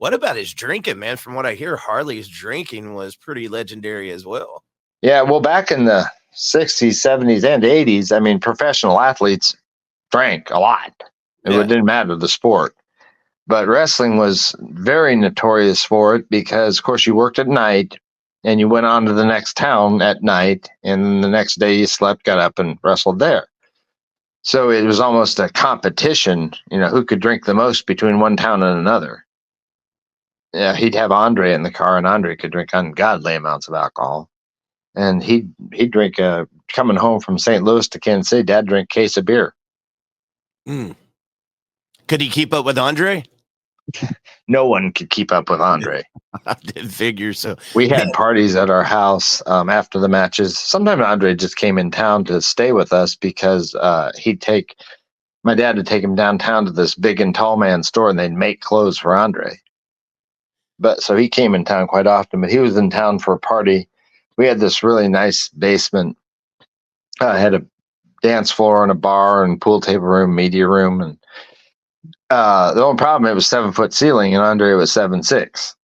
What about his drinking, man? From what I hear, Harley's drinking was pretty legendary as well. Yeah, well, back in the 60s, 70s, and 80s, I mean, professional athletes drank a lot. It didn't matter the sport. But wrestling was very notorious for it because, of course, you worked at night and you went on to the next town at night, and then the next day you slept, got up, and wrestled there. So it was almost a competition, who could drink the most between one town and another. Yeah, he'd have Andre in the car, and Andre could drink ungodly amounts of alcohol. And he'd drink, coming home from St. Louis to Kansas City, Dad drink a case of beer. Mm. Could he keep up with Andre? No one could keep up with Andre. I did figure so. We had parties at our house after the matches. Sometimes Andre just came in town to stay with us because my dad would take him downtown to this big and tall man store, and they'd make clothes for Andre. But so he came in town quite often, but he was in town for a party. We had this really nice basement. Had a dance floor and a bar and pool table room, media room. And the only problem, it was 7-foot ceiling, and Andre was 7'6".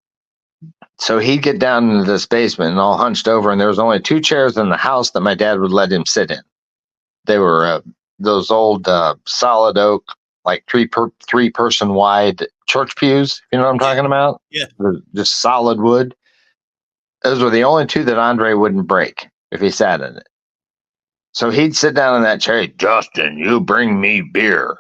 So he'd get down into this basement and all hunched over, and there was only 2 chairs in the house that my dad would let him sit in. They were those old solid oak, like three person wide church pews. You know what I'm talking about? Yeah. Just solid wood. Those were the only 2 that Andre wouldn't break if he sat in it. So he'd sit down in that chair. Justin, you bring me beer.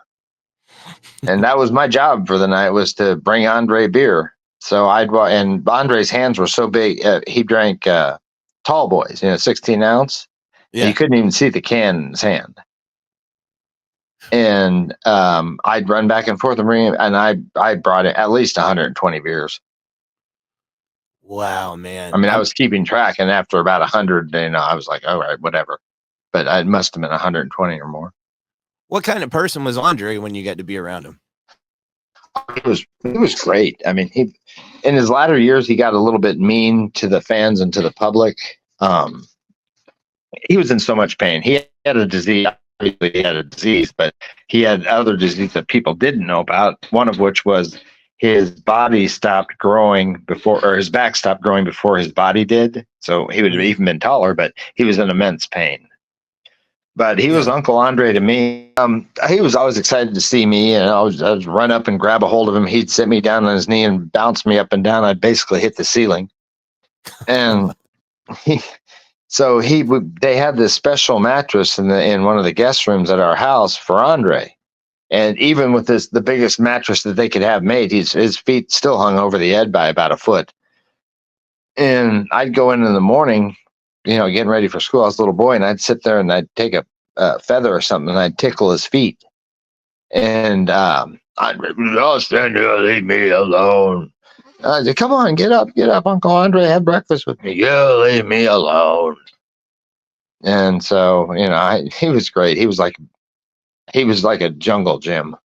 And that was my job for the night, was to bring Andre beer. So and Andre's hands were so big, he drank tall boys, 16 ounce. Yeah. You couldn't even see the can in his hand. And I'd run back and forth and bring him, and I brought at least 120 beers. Wow, man. I mean, I was keeping track, and after about 100, I was like, all right, whatever. But it must have been 120 or more. What kind of person was Andre when you got to be around him? He was great. I mean, in his latter years, he got a little bit mean to the fans and to the public. He was in so much pain. He had a disease. Obviously, he had a disease, but he had other diseases that people didn't know about. One of which was his body stopped growing or his back stopped growing before his body did. So he would have even been taller, but he was in immense pain. But he was Uncle Andre to me. He was always excited to see me, and I'd run up and grab a hold of him. He'd sit me down on his knee and bounce me up and down. I'd basically hit the ceiling. And they had this special mattress in one of the guest rooms at our house for Andre. And even with the biggest mattress that they could have made, his feet still hung over the edge by about a foot. And I'd go in the morning, getting ready for school. I was a little boy, and I'd sit there and I'd take a feather or something, and I'd tickle his feet. And I'd stand here, leave me alone. I said, come on, get up, Uncle Andre, have breakfast with me. Yeah, leave me alone. And so, he was great. He was like a jungle gym.